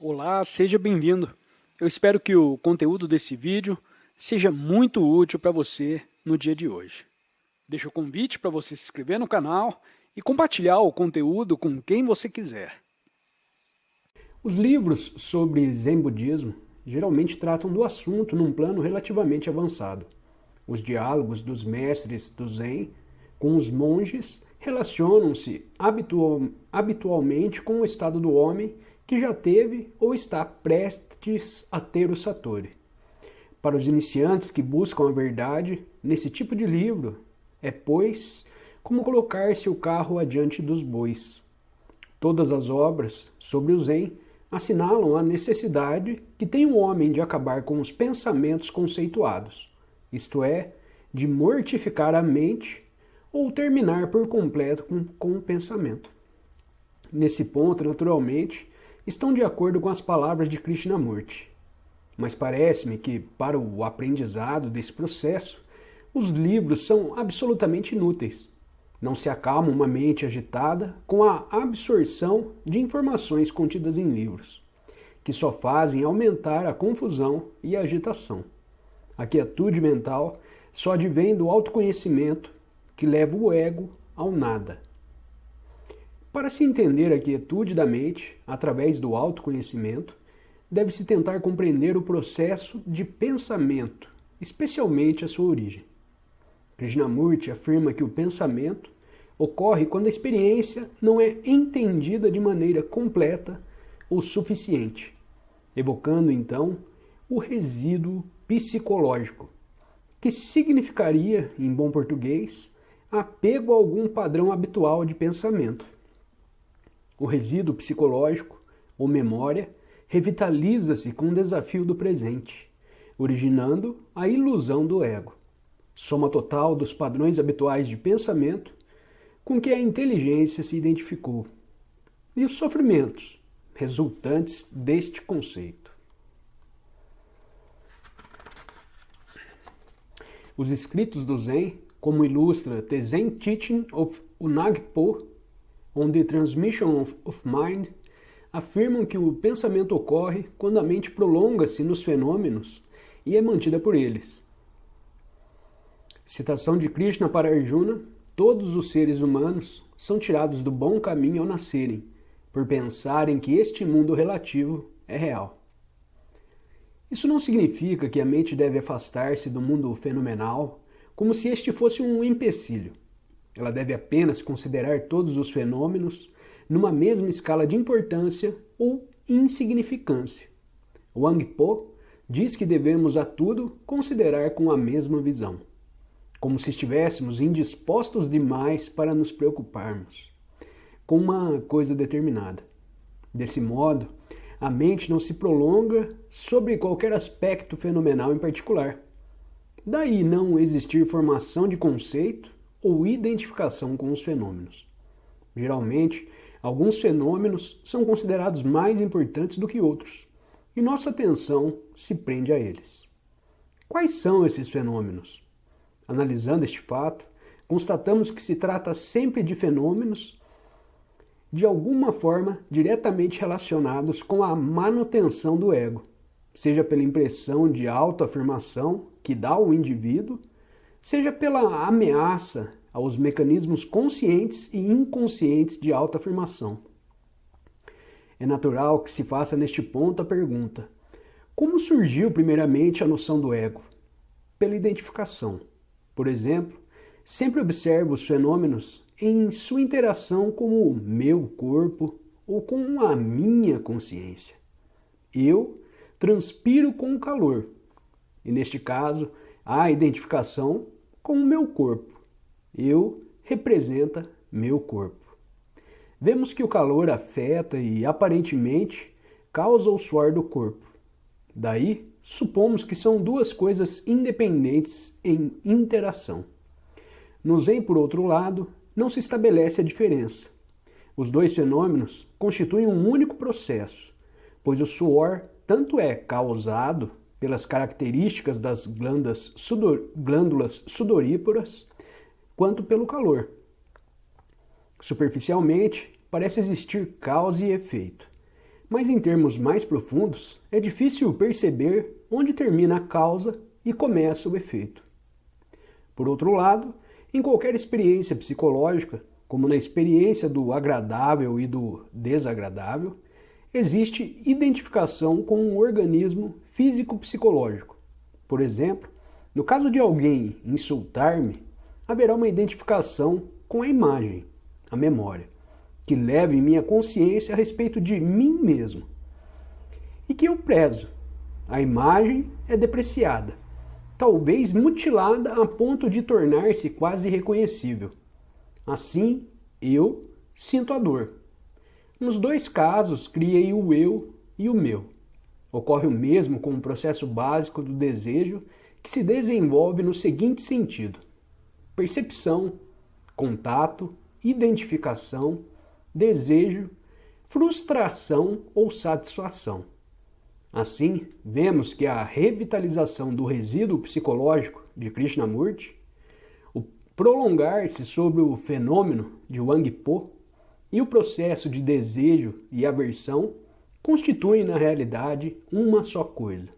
Olá, seja bem-vindo. Eu espero que o conteúdo desse vídeo seja muito útil para você no dia de hoje. Deixo o convite para você se inscrever no canal e compartilhar o conteúdo com quem você quiser. Os livros sobre Zen Budismo geralmente tratam do assunto num plano relativamente avançado. Os diálogos dos mestres do Zen com os monges relacionam-se habitualmente com o estado do homem que já teve ou está prestes a ter o Satori. Para os iniciantes que buscam a verdade, nesse tipo de livro, pois, como colocar-se o carro adiante dos bois. Todas as obras sobre o Zen assinalam a necessidade que tem o homem de acabar com os pensamentos conceituados, isto é, de mortificar a mente ou terminar por completo com o pensamento. Nesse ponto, naturalmente, estão de acordo com as palavras de Krishnamurti. Mas parece-me que, para o aprendizado desse processo, os livros são absolutamente inúteis. Não se acalma uma mente agitada com a absorção de informações contidas em livros, que só fazem aumentar a confusão e a agitação. A quietude mental só advém do autoconhecimento que leva o ego ao nada. Para se entender a quietude da mente através do autoconhecimento, deve-se tentar compreender o processo de pensamento, especialmente a sua origem. Krishnamurti afirma que o pensamento ocorre quando a experiência não é entendida de maneira completa ou suficiente, evocando então o resíduo psicológico, que significaria, em bom português, apego a algum padrão habitual de pensamento. O resíduo psicológico, ou memória, revitaliza-se com o desafio do presente, originando a ilusão do ego, soma total dos padrões habituais de pensamento com que a inteligência se identificou, e os sofrimentos resultantes deste conceito. Os escritos do Zen, como ilustra The Zen Teaching of Unagpo on the Transmission of Mind, afirmam que o pensamento ocorre quando a mente prolonga-se nos fenômenos e é mantida por eles. Citação de Krishna para Arjuna: todos os seres humanos são tirados do bom caminho ao nascerem, por pensarem que este mundo relativo é real. Isso não significa que a mente deve afastar-se do mundo fenomenal como se este fosse um empecilho. Ela deve apenas considerar todos os fenômenos numa mesma escala de importância ou insignificância. Wang Po diz que devemos a tudo considerar com a mesma visão, como se estivéssemos indispostos demais para nos preocuparmos com uma coisa determinada. Desse modo, a mente não se prolonga sobre qualquer aspecto fenomenal em particular. Daí não existir formação de conceito ou identificação com os fenômenos. Geralmente, alguns fenômenos são considerados mais importantes do que outros, e nossa atenção se prende a eles. Quais são esses fenômenos? Analisando este fato, constatamos que se trata sempre de fenômenos de alguma forma diretamente relacionados com a manutenção do ego, seja pela impressão de autoafirmação que dá ao indivíduo, seja pela ameaça aos mecanismos conscientes e inconscientes de autoafirmação. É natural que se faça neste ponto a pergunta: como surgiu primeiramente a noção do ego? Pela identificação. Por exemplo, sempre observo os fenômenos em sua interação com o meu corpo ou com a minha consciência. Eu transpiro com o calor, e neste caso, há a identificação com o meu corpo. Eu representa meu corpo. Vemos que o calor afeta e, aparentemente, causa o suor do corpo. Daí, supomos que são duas coisas independentes em interação. No Zen, por outro lado, não se estabelece a diferença. Os dois fenômenos constituem um único processo, pois o suor tanto é causado pelas características das glândulas sudoríparas, quanto pelo calor. Superficialmente, parece existir causa e efeito, Mas em termos mais profundos, é difícil perceber onde termina a causa e começa o efeito. Por outro lado, em qualquer experiência psicológica, como na experiência do agradável e do desagradável, existe identificação com um organismo físico-psicológico. Por exemplo, no caso de alguém insultar-me, haverá uma identificação com a imagem, a memória, que leva em minha consciência a respeito de mim mesmo e que eu prezo. A imagem é depreciada, talvez mutilada a ponto de tornar-se quase irreconhecível. Assim, eu sinto a dor. Nos dois casos, criei o eu e o meu. Ocorre o mesmo com o processo básico do desejo, que se desenvolve no seguinte sentido: percepção, contato, identificação, desejo, frustração ou satisfação. Assim, vemos que a revitalização do resíduo psicológico de Krishnamurti, o prolongar-se sobre o fenômeno de Wang Po e o processo de desejo e aversão constituem, na realidade, uma só coisa: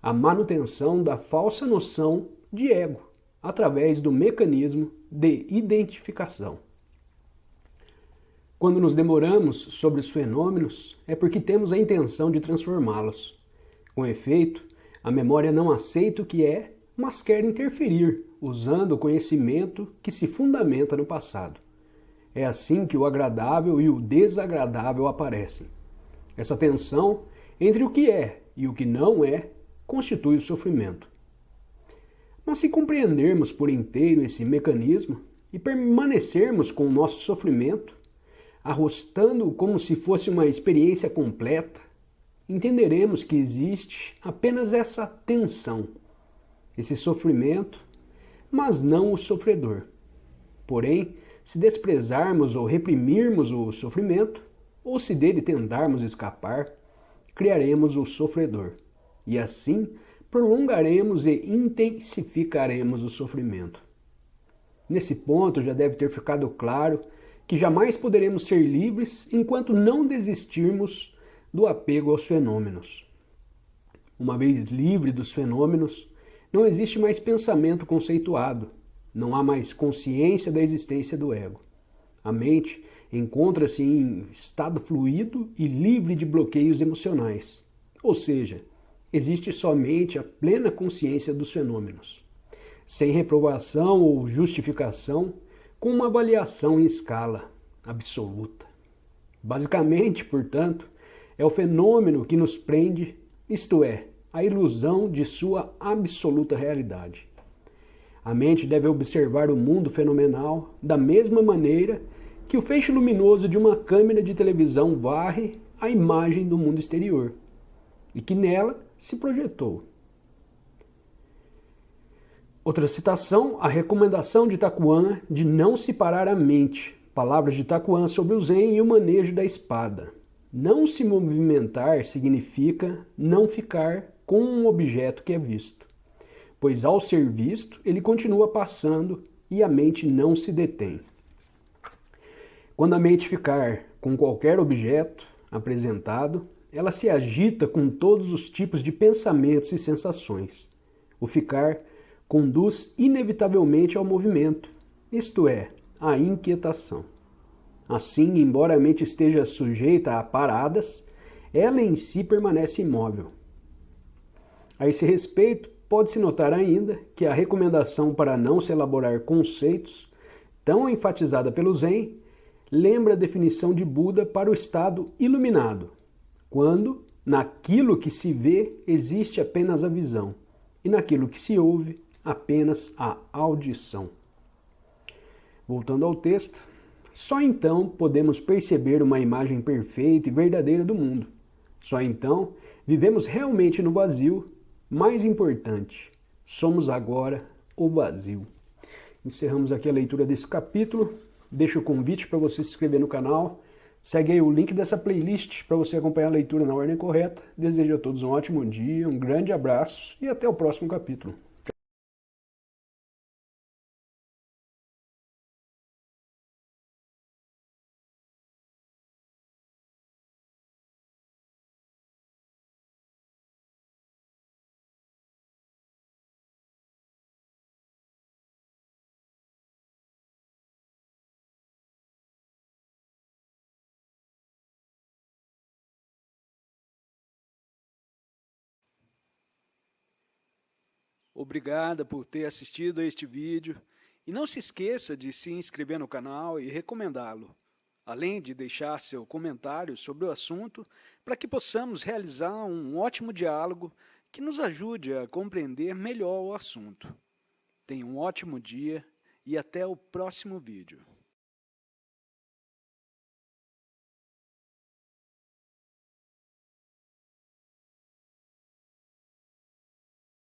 a manutenção da falsa noção de ego através do mecanismo de identificação. Quando nos demoramos sobre os fenômenos, é porque temos a intenção de transformá-los. Com efeito, a memória não aceita o que é, mas quer interferir, usando o conhecimento que se fundamenta no passado. É assim que o agradável e o desagradável aparecem. Essa tensão entre o que é e o que não é constitui o sofrimento. Mas se compreendermos por inteiro esse mecanismo e permanecermos com o nosso sofrimento, arrostando como se fosse uma experiência completa, entenderemos que existe apenas essa tensão, esse sofrimento, mas não o sofredor. Porém, se desprezarmos ou reprimirmos o sofrimento, ou se dele tentarmos escapar, criaremos o sofredor. E assim, prolongaremos e intensificaremos o sofrimento. Nesse ponto já deve ter ficado claro que jamais poderemos ser livres enquanto não desistirmos do apego aos fenômenos. Uma vez livre dos fenômenos, não existe mais pensamento conceituado, não há mais consciência da existência do ego. A mente encontra-se em estado fluido e livre de bloqueios emocionais, ou seja, existe somente a plena consciência dos fenômenos, sem reprovação ou justificação, com uma avaliação em escala absoluta. Basicamente, portanto, é o fenômeno que nos prende, isto é, a ilusão de sua absoluta realidade. A mente deve observar o mundo fenomenal da mesma maneira que o feixe luminoso de uma câmera de televisão varre a imagem do mundo exterior e que nela se projetou. Outra citação, a recomendação de Takuan de não se parar a mente. Palavras de Takuan sobre o Zen e o manejo da espada. Não se movimentar significa não ficar com um objeto que é visto, pois ao ser visto, ele continua passando e a mente não se detém. Quando a mente ficar com qualquer objeto apresentado, ela se agita com todos os tipos de pensamentos e sensações. O ficar conduz inevitavelmente ao movimento, isto é, à inquietação. Assim, embora a mente esteja sujeita a paradas, ela em si permanece imóvel. A esse respeito, pode-se notar ainda que a recomendação para não se elaborar conceitos, tão enfatizada pelo Zen, lembra a definição de Buda para o estado iluminado, quando, naquilo que se vê, existe apenas a visão, e naquilo que se ouve, apenas a audição. Voltando ao texto, só então podemos perceber uma imagem perfeita e verdadeira do mundo. Só então vivemos realmente no vazio. Mais importante, somos agora o vazio. Encerramos aqui a leitura desse capítulo. Deixo o convite para você se inscrever no canal. Segue aí o link dessa playlist para você acompanhar a leitura na ordem correta. Desejo a todos um ótimo dia, um grande abraço e até o próximo capítulo. Obrigada por ter assistido a este vídeo e não se esqueça de se inscrever no canal e recomendá-lo, além de deixar seu comentário sobre o assunto para que possamos realizar um ótimo diálogo que nos ajude a compreender melhor o assunto. Tenha um ótimo dia e até o próximo vídeo.